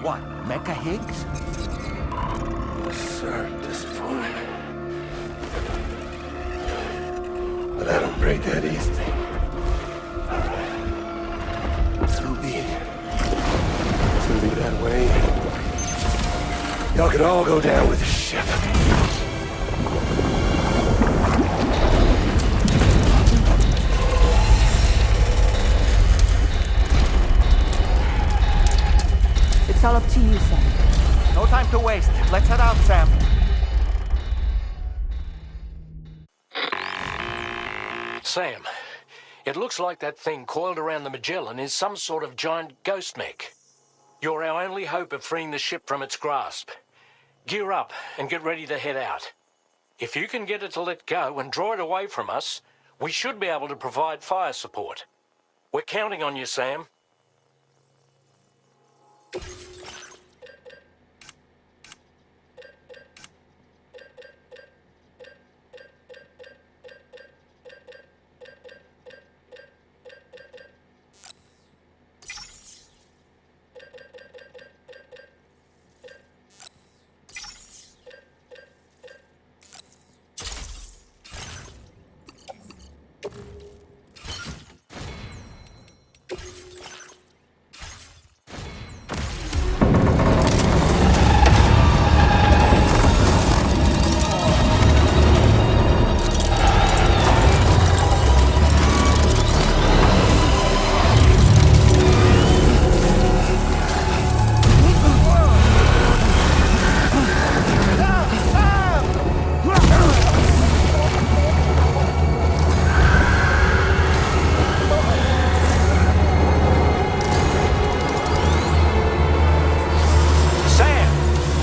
What, Mecha Higgs? Sir, disappointed. But I don't break that easy. Alright. So be it. It's gonna be that way. Y'all can all go down with the ship. It's all up to you, Sam. No time to waste. Let's head out, Sam. Sam, it looks like that thing coiled around the Magellan is some sort of giant ghost mech. You're our only hope of freeing the ship from its grasp. Gear up and get ready to head out. If you can get it to let go and draw it away from us, we should be able to provide fire support. We're counting on you, Sam.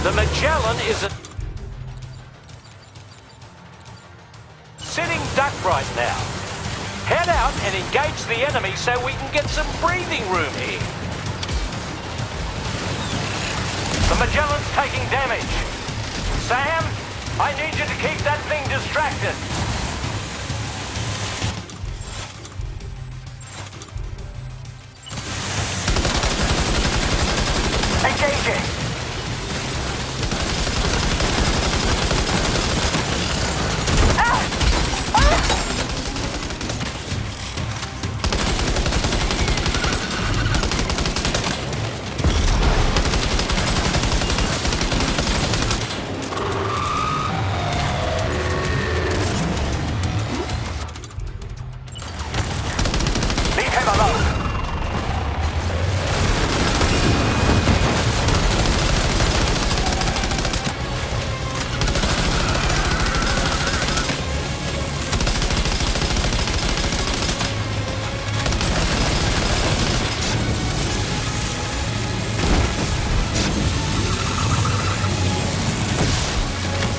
The Magellan is a sitting duck right now. Head out and engage the enemy so we can get some breathing room here. The Magellan's taking damage. Sam, I need you to keep that thing distracted. Engaging.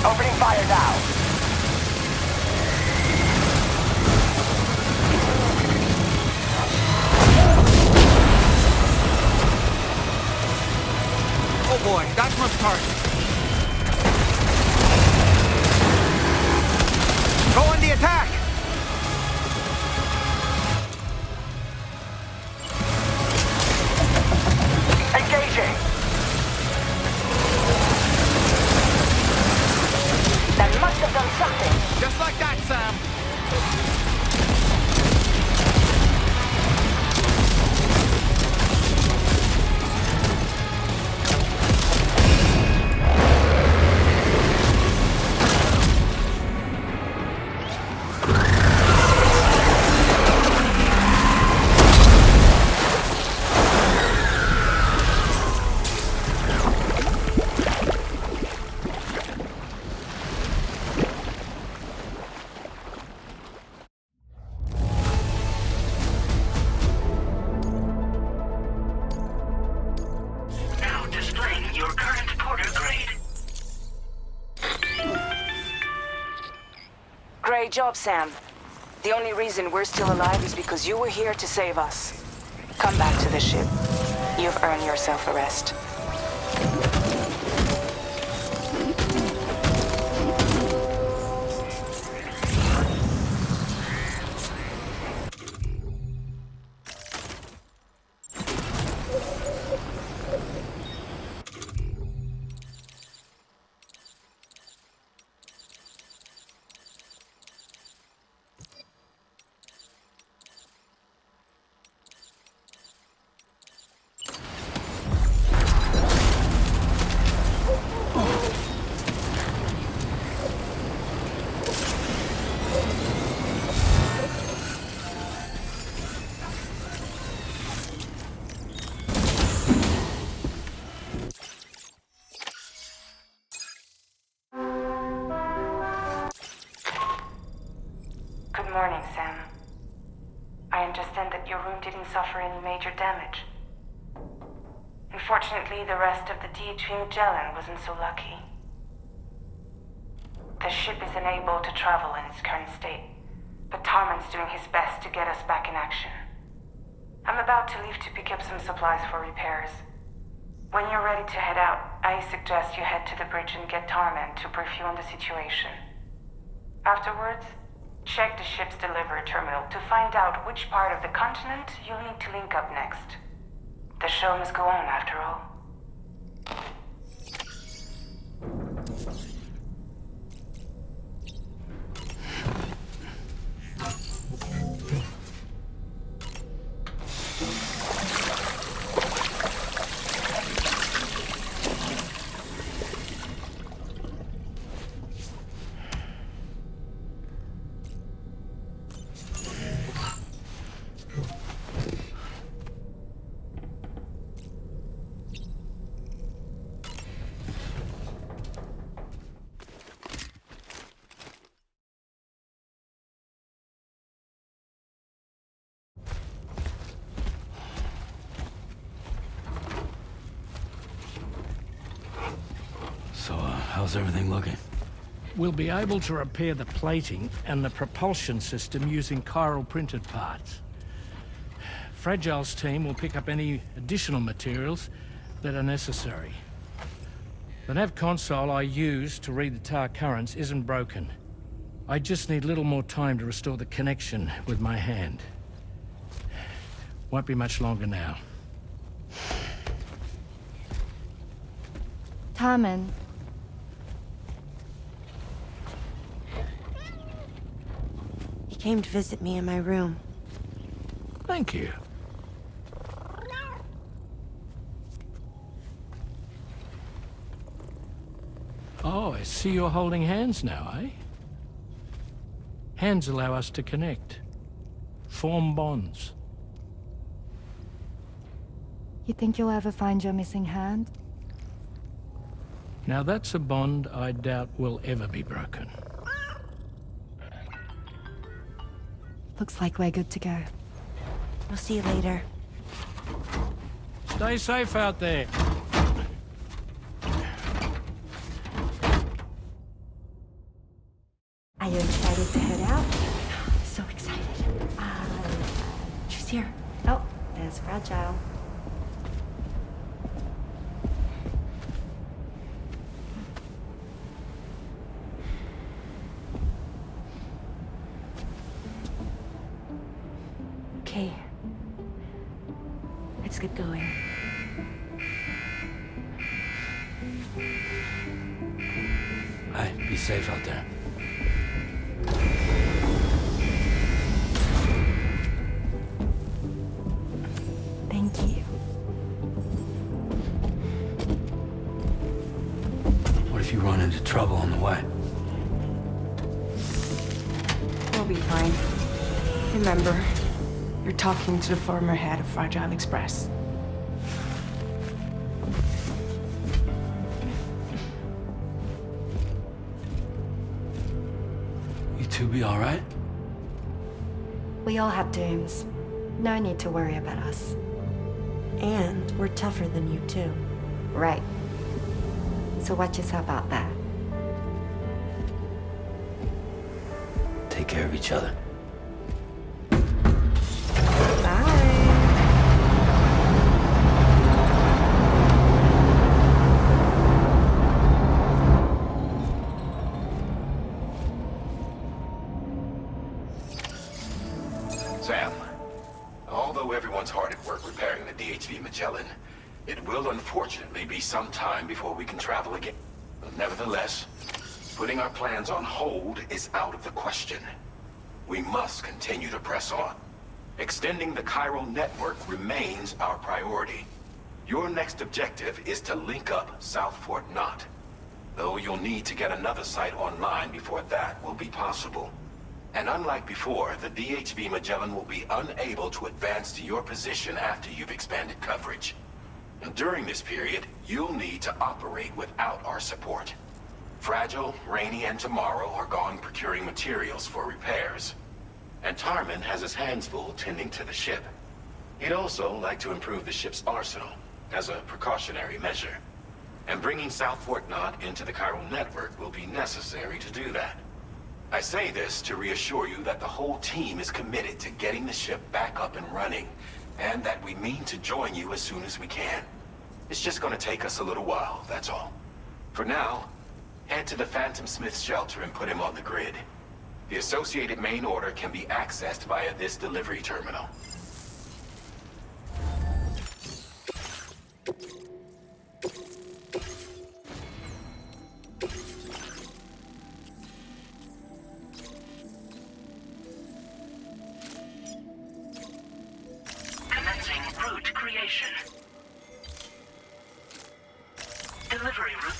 Opening fire now. Oh boy, that must hurt. Go on the attack! Engaging! That must have done something. Just like that, Sam. Great job, Sam. The only reason we're still alive is because you were here to save us. Come back to the ship. You've earned yourself a rest. Good morning, Sam. I understand that your room didn't suffer any major damage. Unfortunately, the rest of the DHV Magellan wasn't so lucky. The ship is unable to travel in its current state, but Tarman's doing his best to get us back in action. I'm about to leave to pick up some supplies for repairs. When you're ready to head out, I suggest you head to the bridge and get Tarman to brief you on the situation. Afterwards, check the ship's delivery terminal to find out which part of the continent you'll need to link up next. The show must go on, after all. So, how's everything looking? We'll be able to repair the plating and the propulsion system using chiral printed parts. Fragile's team will pick up any additional materials that are necessary. The nav console I use to read the tar currents isn't broken. I just need a little more time to restore the connection with my hand. Won't be much longer now. Tarman. He came to visit me in my room. Thank you. Oh, I see you're holding hands now, eh? Hands allow us to connect. Form bonds. You think you'll ever find your missing hand? Now that's a bond I doubt will ever be broken. Looks like we're good to go. I'll see you later. Stay safe out there. Are you excited to head out? So excited. She's here. Oh, there's Fragile. Okay. Let's get going. Hey, be safe out there. Thank you. What if you run into trouble on the way? We'll be fine. Remember, you're talking to the former head of Fragile Express. You two be all right? We all have dooms. No need to worry about us. And we're tougher than you too. Right. So watch yourself out there. Take care of each other. Sam, although everyone's hard at work repairing the DHV Magellan, it will unfortunately be some time before we can travel again. Nevertheless, putting our plans on hold is out of the question. We must continue to press on. Extending the chiral network remains our priority. Your next objective is to link up South Fort Knot. Though you'll need to get another site online before that will be possible. And unlike before, the DHV Magellan will be unable to advance to your position after you've expanded coverage. And during this period, you'll need to operate without our support. Fragile, Rainy, and Tomorrow are gone procuring materials for repairs. And Tarman has his hands full tending to the ship. He'd also like to improve the ship's arsenal, as a precautionary measure. And bringing South Fort Knot into the chiral network will be necessary to do that. I say this to reassure you that the whole team is committed to getting the ship back up and running, and that we mean to join you as soon as we can. It's just gonna take us a little while, that's all. For now, head to the Phantom Smith shelter and put him on the grid. The associated main order can be accessed via this delivery terminal. Commencing route creation. Delivery route.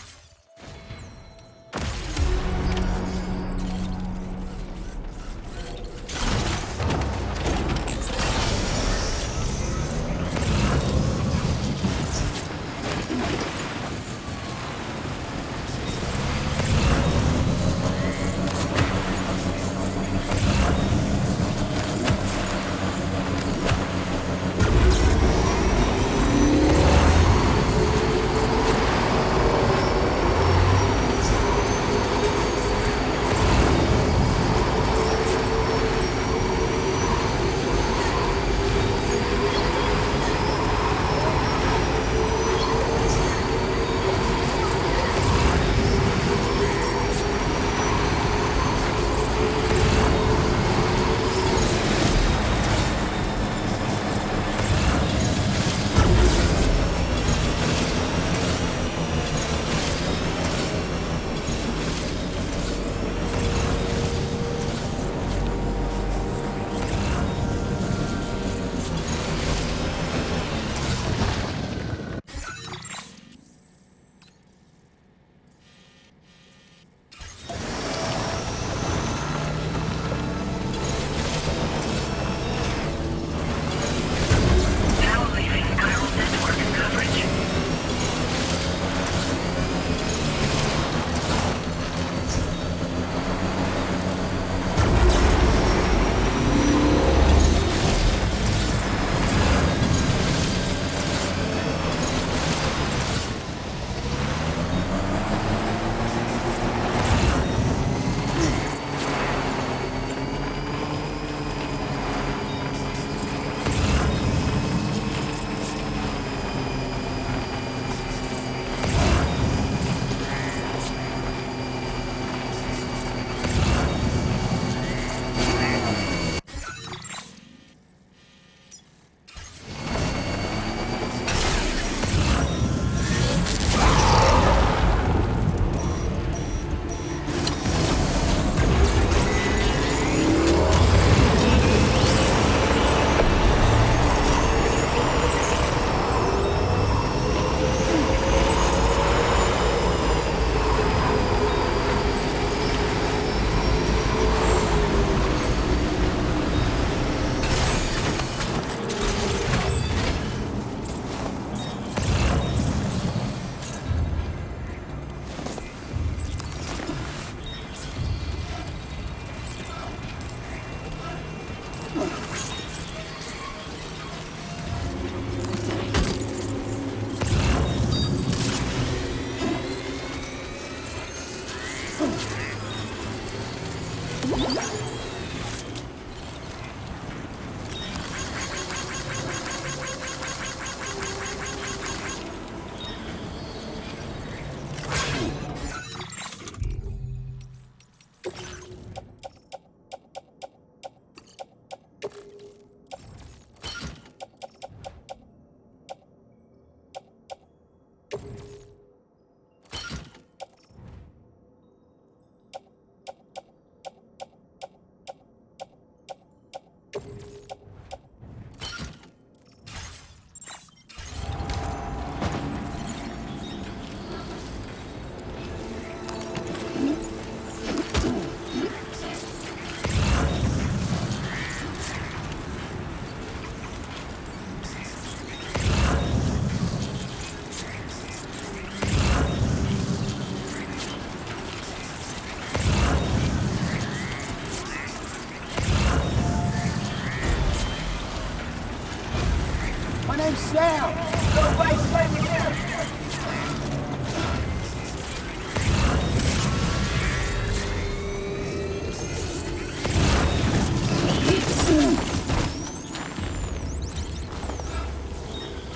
Sam! Nobody save me here!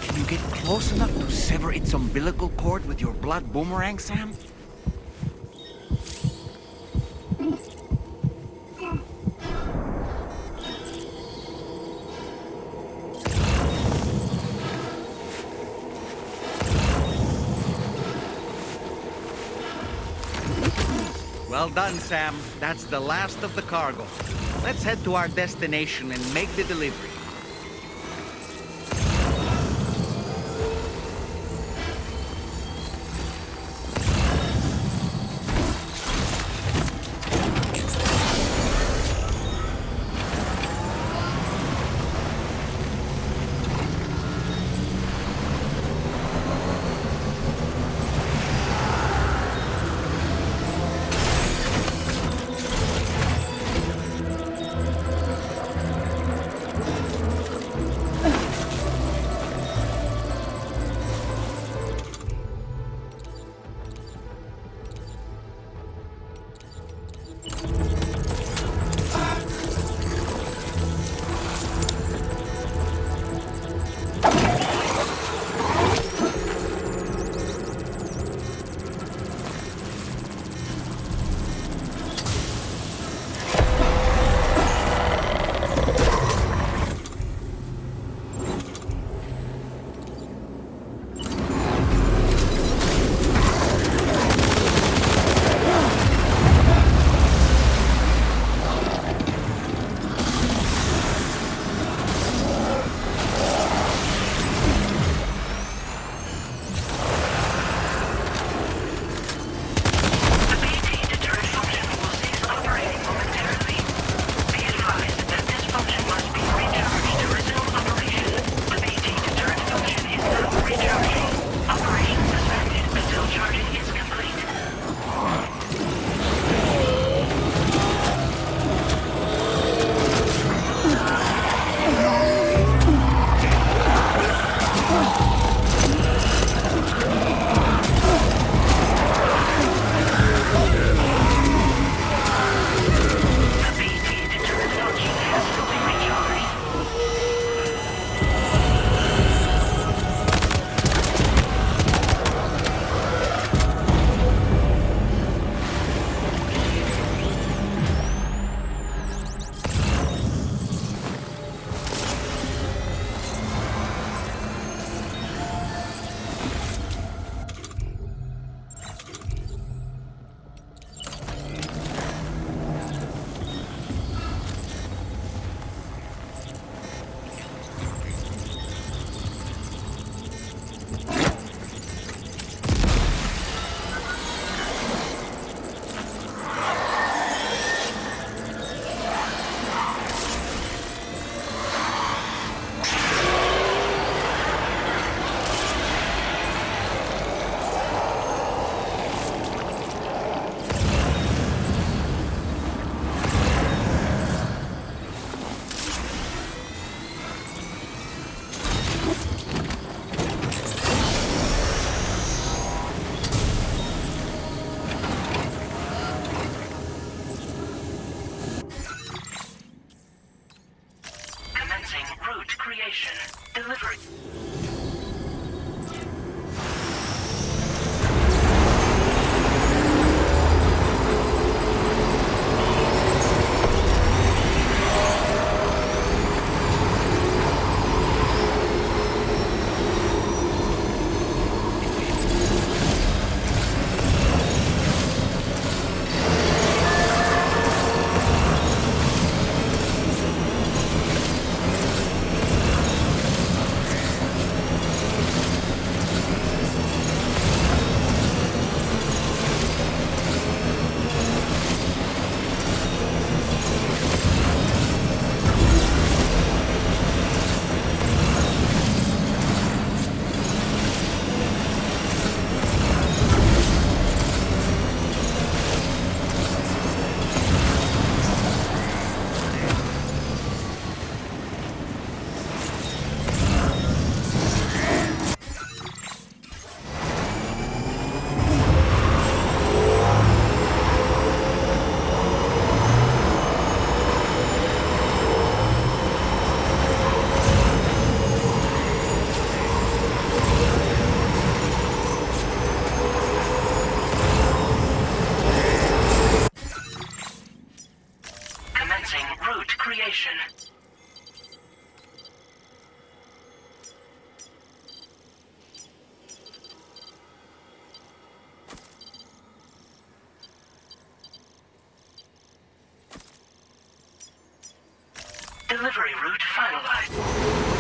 Can you get close enough to sever its umbilical cord with your blood boomerang, Sam? Well done, Sam. That's the last of the cargo. Let's head to our destination and make the delivery. creation. Delivery route finalized.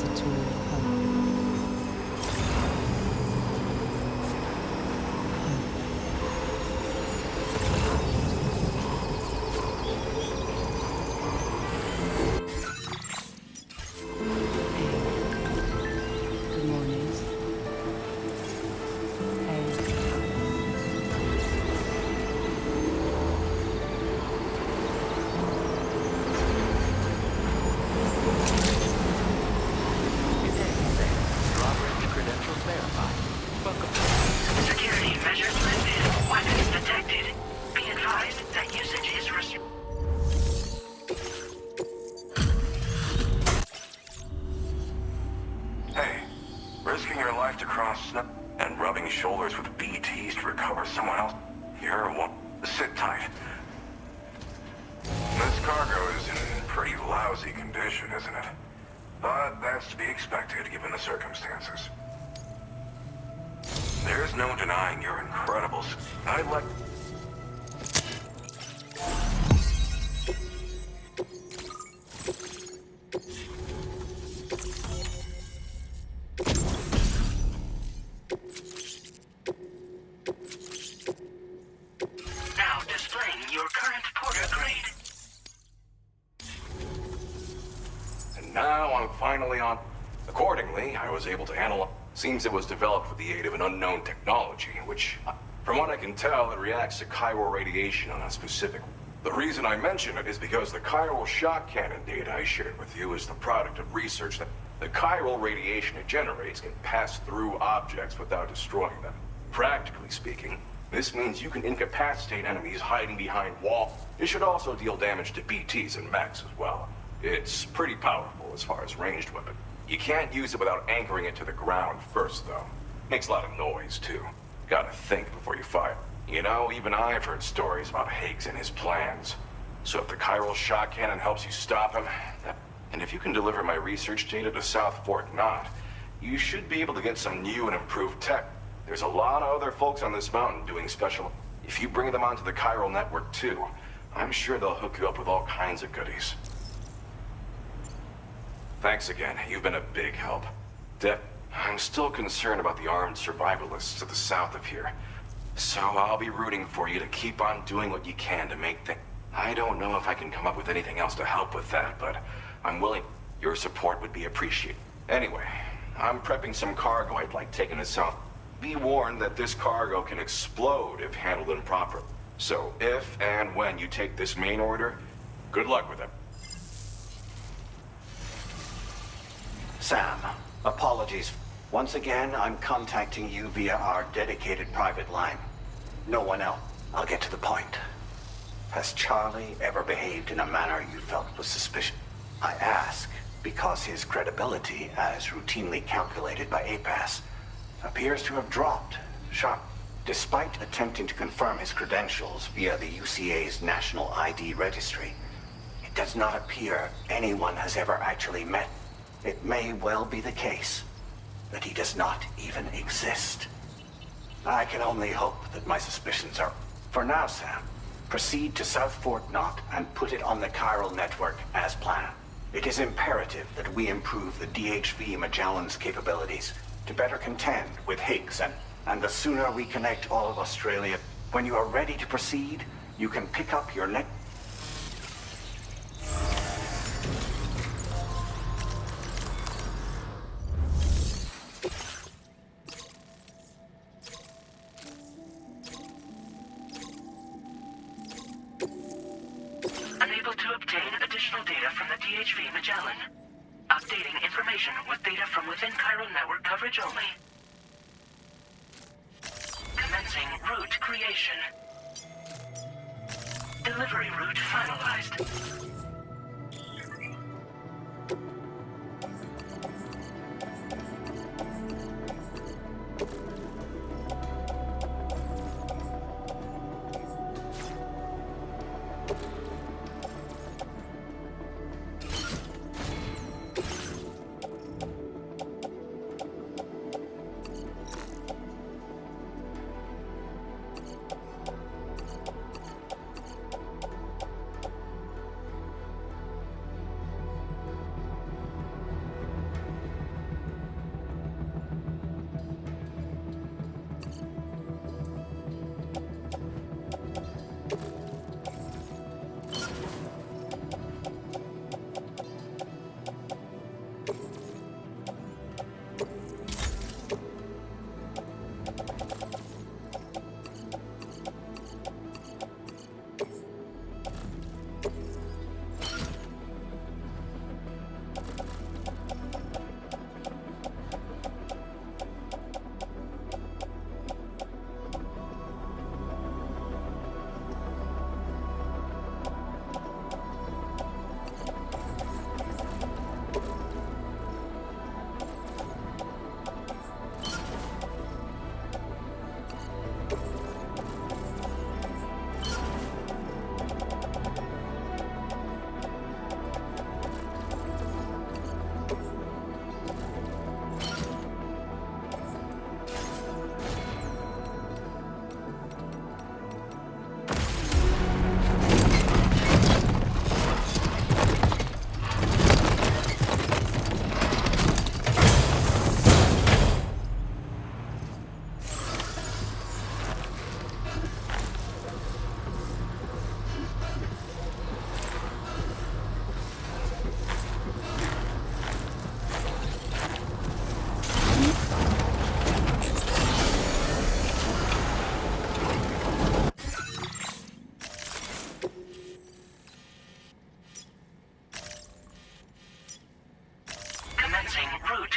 as a tool of hope. Good mornings. Security measures lifted. Weapons detected. Be advised that usage is restricted. Hey, risking your life to cross snow and rubbing shoulders with BTs to recover someone else. You're one. Sit tight. This cargo is in pretty lousy condition, isn't it? But that's to be expected given the circumstances. There's no denying your incredibles. I'd like... Now displaying your current Porter grade. And now I'm finally on. Accordingly, I was able to analyze. Seems it was developed with the aid of an unknown technology, which, from what I can tell, it reacts to chiral radiation on a specific... The reason I mention it is because the chiral shock cannon data I shared with you is the product of research that the chiral radiation it generates can pass through objects without destroying them. Practically speaking, this means you can incapacitate enemies hiding behind walls. It should also deal damage to BTs and mechs as well. It's pretty powerful as far as ranged weapon. You can't use it without anchoring it to the ground first, though. Makes a lot of noise, too. Gotta think before you fire. You know, even I've heard stories about Higgs and his plans. So if the chiral shock cannon helps you stop him, and if you can deliver my research data to South Fort Knott, you should be able to get some new and improved tech. There's a lot of other folks on this mountain doing special... If you bring them onto the chiral network, too, I'm sure they'll hook you up with all kinds of goodies. Thanks again. You've been a big help. I'm still concerned about the armed survivalists to the south of here. So I'll be rooting for you to keep on doing what you can to make things... I don't know if I can come up with anything else to help with that, but I'm willing... Your support would be appreciated. Anyway, I'm prepping some cargo I'd like taken to south. Be warned that this cargo can explode if handled improperly. So if and when you take this main order, good luck with it. Sam, apologies. Once again, I'm contacting you via our dedicated private line. No one else. I'll get to the point. Has Charlie ever behaved in a manner you felt was suspicious? I ask because his credibility, as routinely calculated by APAS, appears to have dropped sharp. Despite attempting to confirm his credentials via the UCA's National ID Registry, it does not appear anyone has ever actually met. It may well be the case that he does not even exist. I can only hope that my suspicions are... For now, Sam, proceed to South Fort Knott and put it on the chiral network as planned. It is imperative that we improve the DHV Magellan's capabilities to better contend with Higgs, and the sooner we connect all of Australia... When you are ready to proceed, you can pick up your next... Unable to obtain additional data from the DHV Magellan. Updating information with data from within chiral network coverage only. Commencing route creation. Delivery route finalized.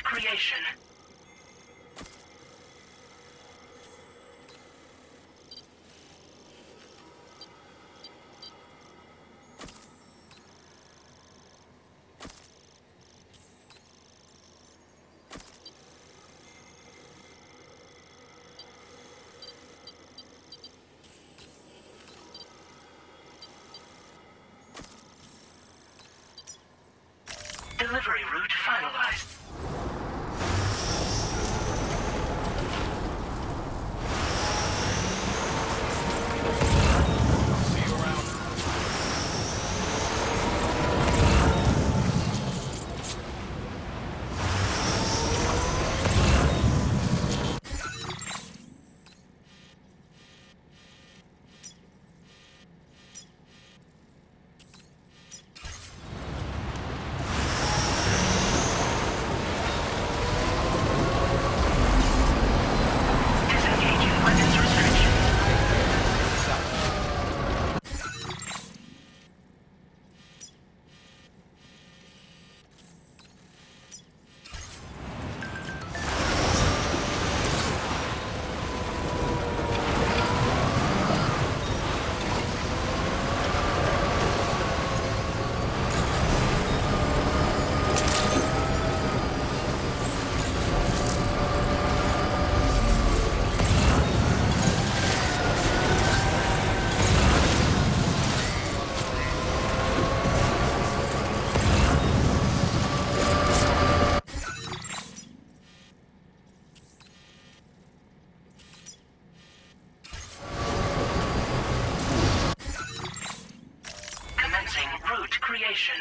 creation. Delivery route finalized. See you around. Disengaging weapons restriction. Commencing route creation.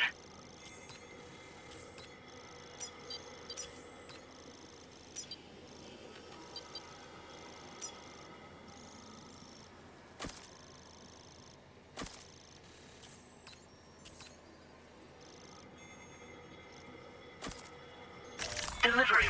Delivery.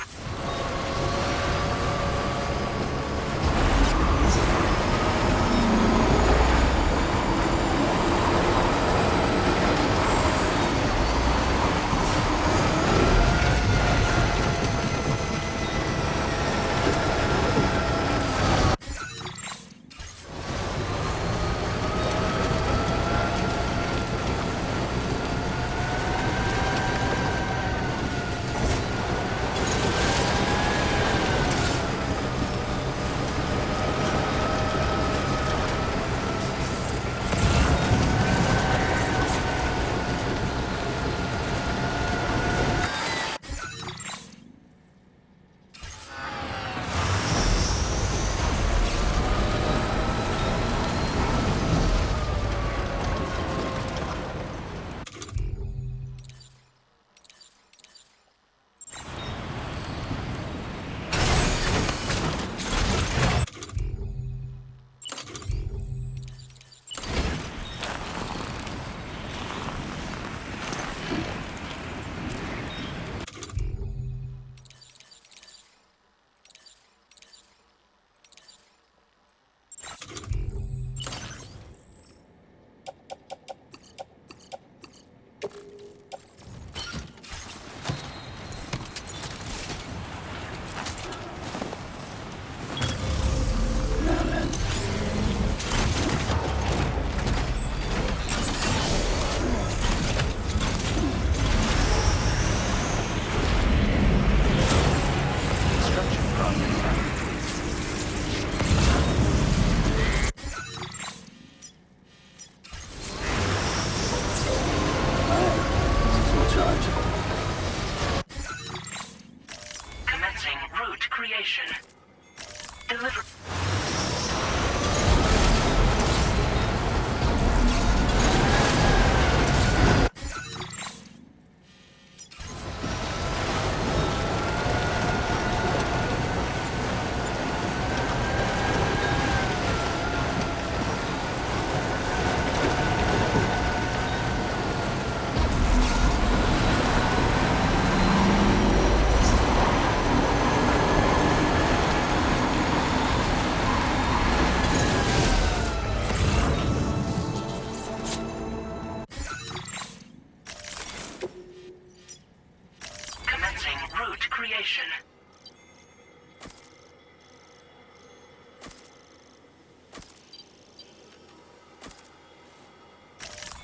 creation.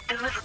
Deliver.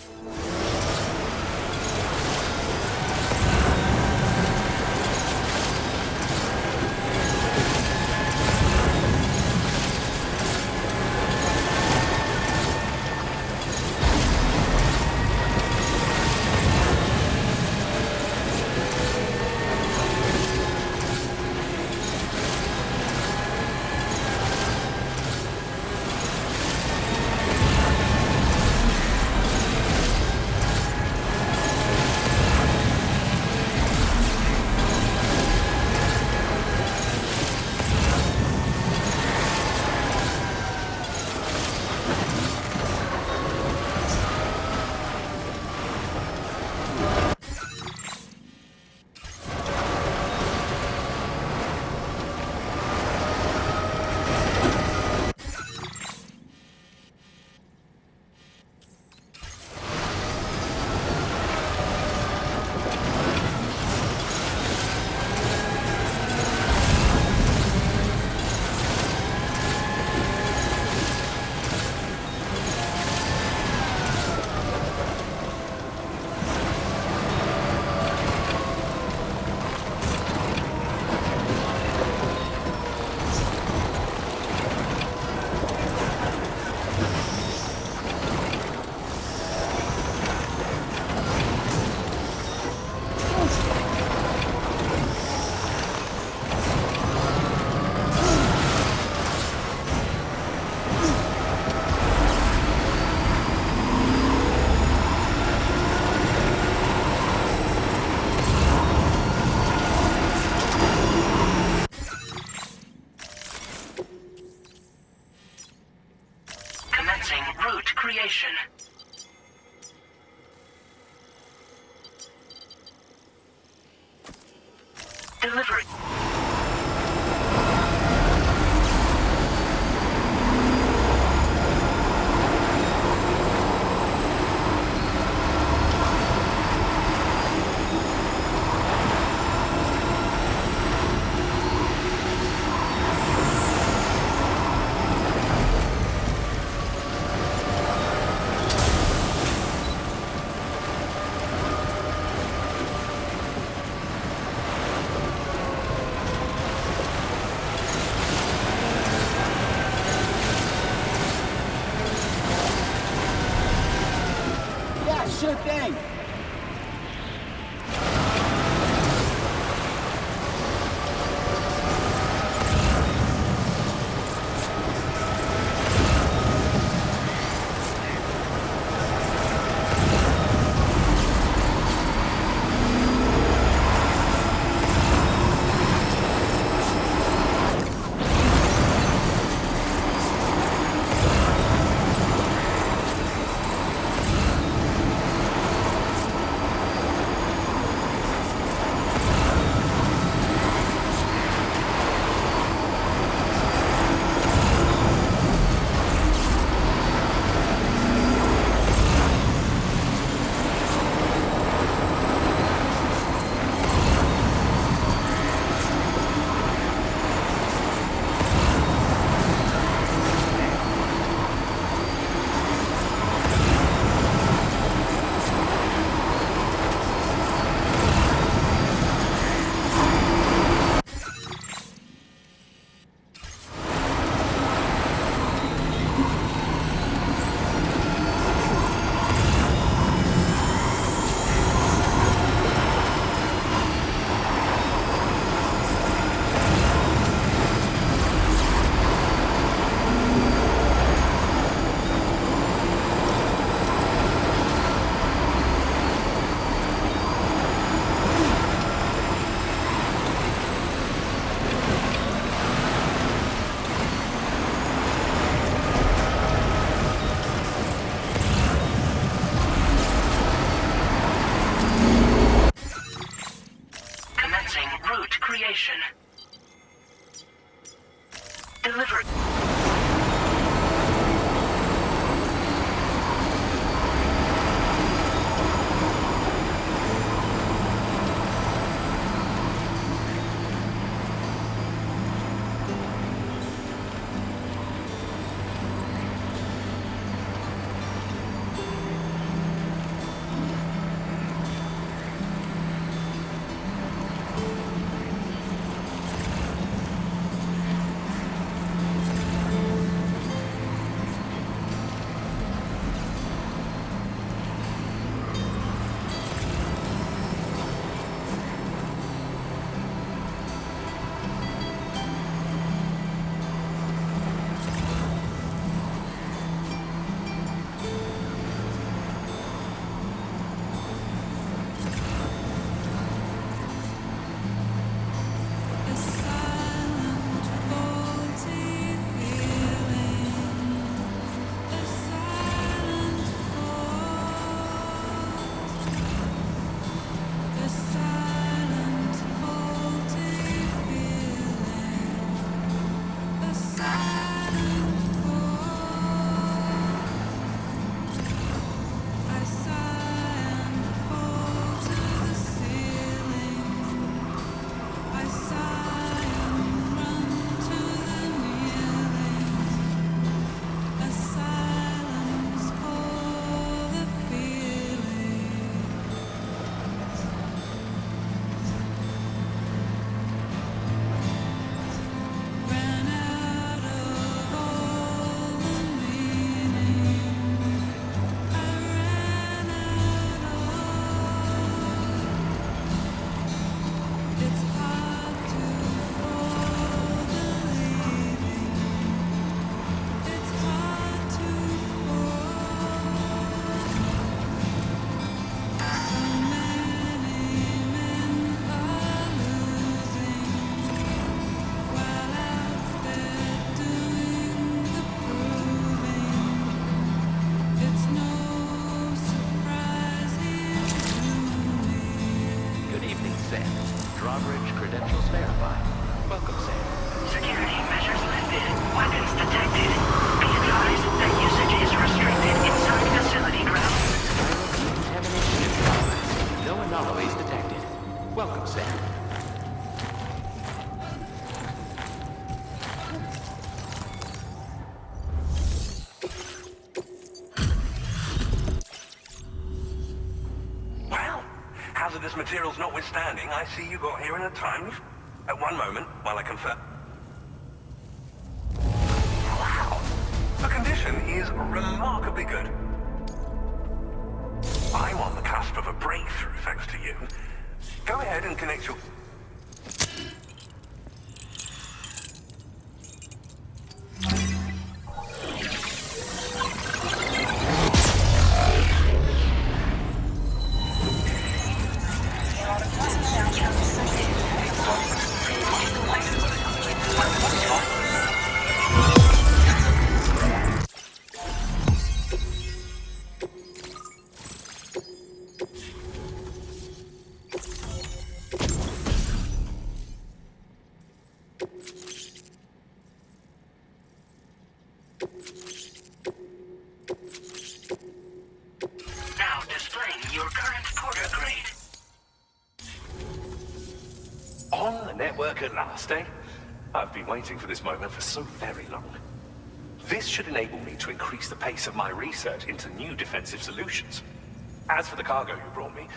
Root creation. Delivery. Drawbridge credentials verified. Welcome, Sam. Security measures lifted. Weapons detected. Be advised that usage is restricted inside facility grounds. Contamination in progress. No anomalies detected. Welcome, Sam. Hazardous materials notwithstanding, I see you got here in a time. At one moment, while I confirm. Wow! The condition is remarkably good. I'm on the cusp of a breakthrough, thanks to you. Go ahead and connect your... Now displaying your current porter grade. On the network at last, eh? I've been waiting for this moment for so very long. This should enable me to increase the pace of my research into new defensive solutions. As for the cargo you brought me,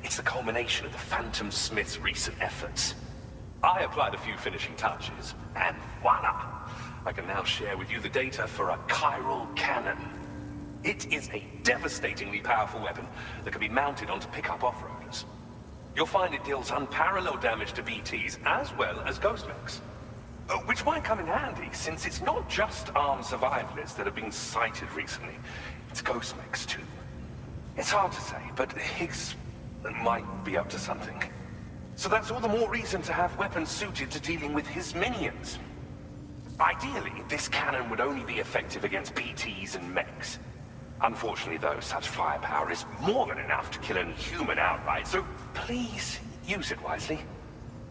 it's the culmination of the Phantom Smith's recent efforts. I applied a few finishing touches, and voila! I can now share with you the data for a chiral cannon. It is a devastatingly powerful weapon that can be mounted onto pickup off-roaders. You'll find it deals unparalleled damage to BTs as well as ghost mechs. Which might come in handy, since it's not just armed survivalists that have been sighted recently. It's ghost mechs too. It's hard to say, but Higgs might be up to something. So that's all the more reason to have weapons suited to dealing with his minions. Ideally, this cannon would only be effective against BTs and mechs. Unfortunately, though, such firepower is more than enough to kill a human outright, so please use it wisely.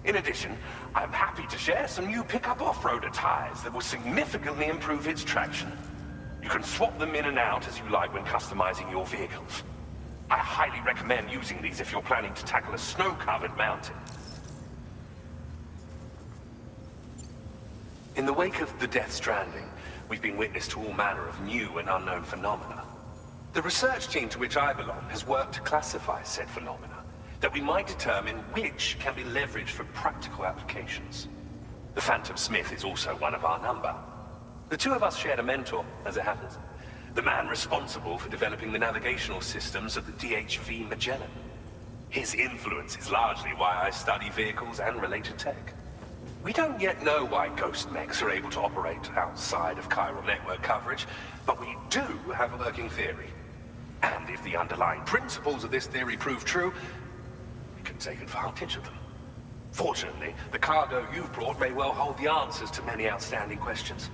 In addition, I'm happy to share some new pickup off-roader tires that will significantly improve its traction. You can swap them in and out as you like when customizing your vehicles. I highly recommend using these if you're planning to tackle a snow-covered mountain. In the wake of the Death Stranding, we've been witness to all manner of new and unknown phenomena. The research team to which I belong has worked to classify said phenomena, that we might determine which can be leveraged for practical applications. The Phantom Smith is also one of our number. The two of us shared a mentor, as it happens. The man responsible for developing the navigational systems of the DHV Magellan. His influence is largely why I study vehicles and related tech. We don't yet know why ghost mechs are able to operate outside of chiral network coverage, but we do have a working theory. And if the underlying principles of this theory prove true, we can take advantage of them. Fortunately, the cargo you've brought may well hold the answers to many outstanding questions.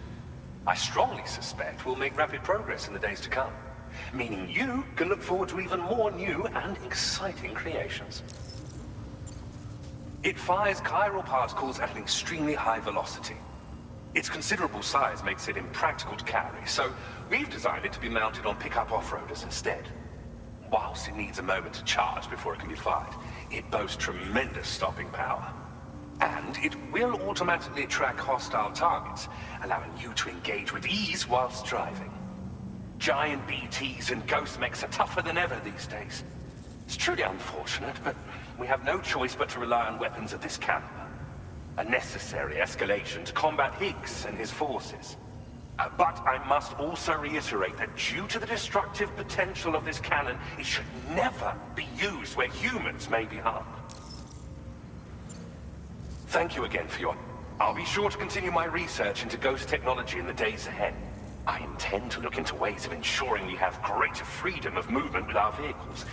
I strongly suspect we'll make rapid progress in the days to come, meaning you can look forward to even more new and exciting creations. It fires chiral particles at an extremely high velocity. Its considerable size makes it impractical to carry, so we've designed it to be mounted on pickup off-roaders instead. Whilst it needs a moment to charge before it can be fired, it boasts tremendous stopping power. And it will automatically track hostile targets, allowing you to engage with ease whilst driving. Giant BTs and ghost mechs are tougher than ever these days. It's truly unfortunate, but we have no choice but to rely on weapons of this caliber. A necessary escalation to combat Higgs and his forces. But I must also reiterate that due to the destructive potential of this cannon, it should never be used where humans may be harmed. Thank you again for your... I'll be sure to continue my research into ghost technology in the days ahead. I intend to look into ways of ensuring we have greater freedom of movement with our vehicles.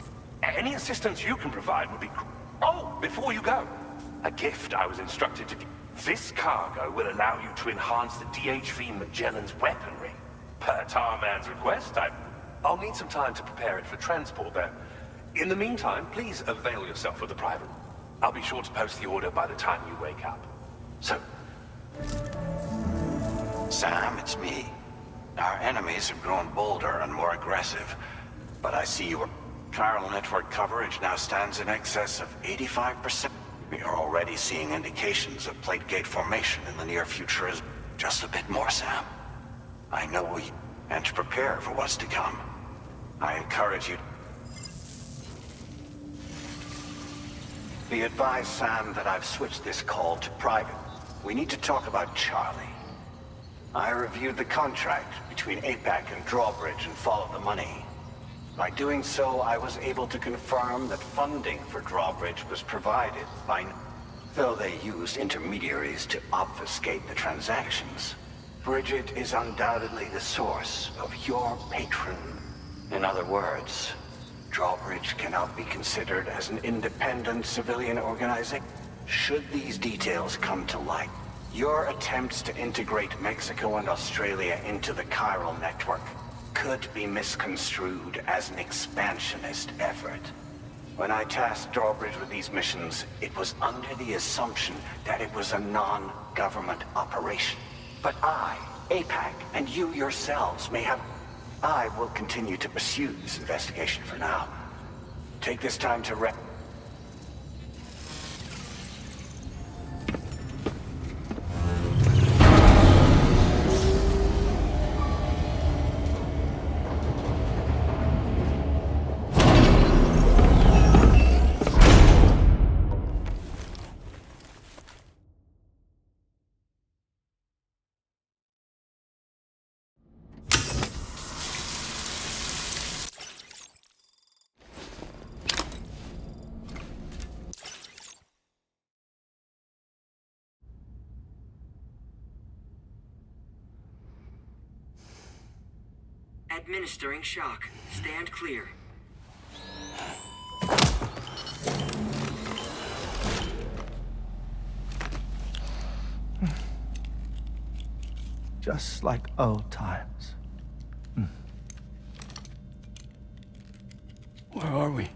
Any assistance you can provide would be... Oh, before you go, a gift I was instructed to give. This cargo will allow you to enhance the DHV Magellan's weaponry. Per Tarman's request, I'll need some time to prepare it for transport there. In the meantime, please avail yourself of the private. I'll be sure to post the order by the time you wake up. So... Sam, it's me. Our enemies have grown bolder and more aggressive, but I see your chiral network coverage now stands in excess of 85%. We are already seeing indications of plate gate formation in the near future. Is just a bit more, Sam. I know we... and to prepare for what's to come. I encourage you... Be advised, Sam, that I've switched this call to private. We need to talk about Charlie. I reviewed the contract between APAC and Drawbridge and followed the money. By doing so, I was able to confirm that funding for Drawbridge was provided by... Though they used intermediaries to obfuscate the transactions, Bridget is undoubtedly the source of your patron. In other words, Drawbridge cannot be considered as an independent civilian organization. Should these details come to light, your attempts to integrate Mexico and Australia into the chiral network could be misconstrued as an expansionist effort. When I tasked Drawbridge with these missions, it was under the assumption that it was a non-government operation. But I, APAC, and you yourselves may have... I will continue to pursue this investigation for now. Take this time to Administering shock. Stand clear. Just like old times. Where are we?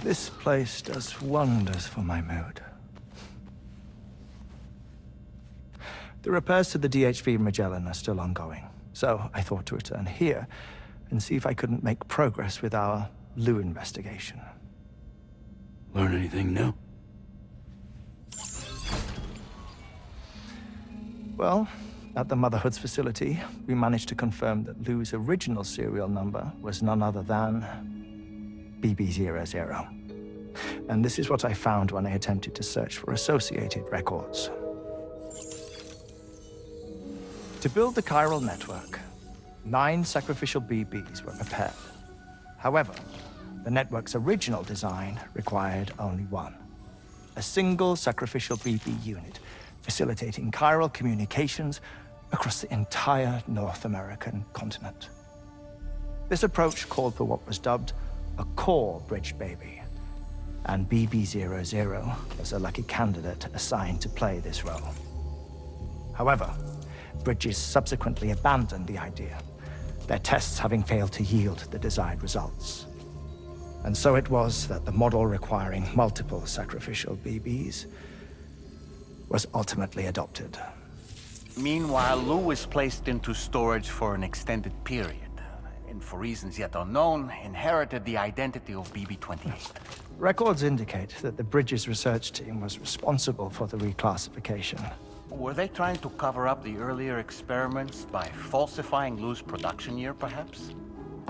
This place does wonders for my mood. The repairs to the DHV Magellan are still ongoing, so I thought to return here and see if I couldn't make progress with our Lou investigation. Learn anything new? Well, at the Motherhood's facility, we managed to confirm that Lou's original serial number was none other than BB00. And this is what I found when I attempted to search for associated records. To build the chiral network, 9 sacrificial BBs were prepared. However, the network's original design required only 1. A single sacrificial BB unit, facilitating chiral communications across the entire North American continent. This approach called for what was dubbed a core bridge baby, and BB00 was a lucky candidate assigned to play this role. However, Bridges subsequently abandoned the idea, their tests having failed to yield the desired results. And so it was that the model requiring multiple sacrificial BBs was ultimately adopted. Meanwhile, Lou was placed into storage for an extended period, and for reasons yet unknown, inherited the identity of BB-28. Records indicate that the Bridges research team was responsible for the reclassification. Were they trying to cover up the earlier experiments by falsifying Lou's production year, perhaps?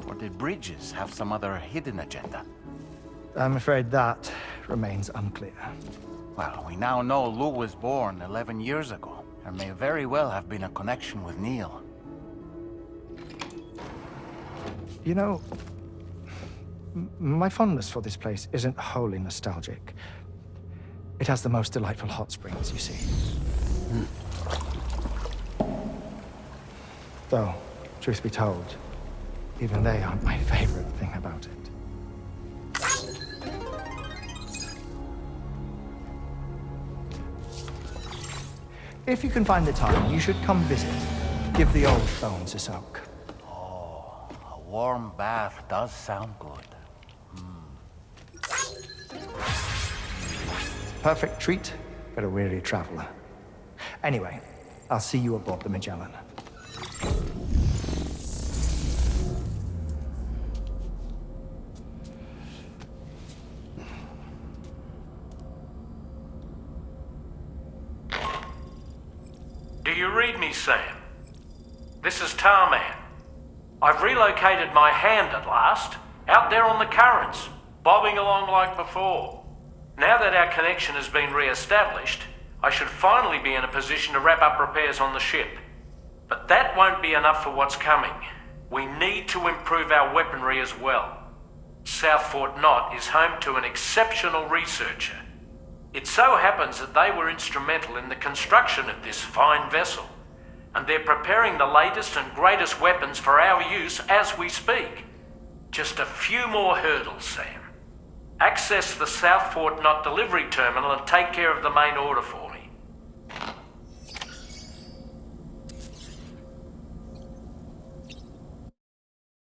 Or did Bridges have some other hidden agenda? I'm afraid that remains unclear. Well, we now know Lou was born 11 years ago. There may very well have been a connection with Neil. You know, my fondness for this place isn't wholly nostalgic. It has the most delightful hot springs, you see. Though, truth be told, even they aren't my favorite thing about it. If you can find the time, you should come visit. Give the old bones a soak. Oh, a warm bath does sound good. Perfect treat for a weary traveler. Anyway, I'll see you aboard the Magellan. Do you read me, Sam? This is Tarman. I've relocated my hand at last, out there on the currents, bobbing along like before. Now that our connection has been re-established, I should finally be in a position to wrap up repairs on the ship. But that won't be enough for what's coming. We need to improve our weaponry as well. South Fort Knot is home to an exceptional researcher. It so happens that they were instrumental in the construction of this fine vessel, and they're preparing the latest and greatest weapons for our use as we speak. Just a few more hurdles, Sam. Access the South Fort Knot delivery terminal and take care of the main order for me.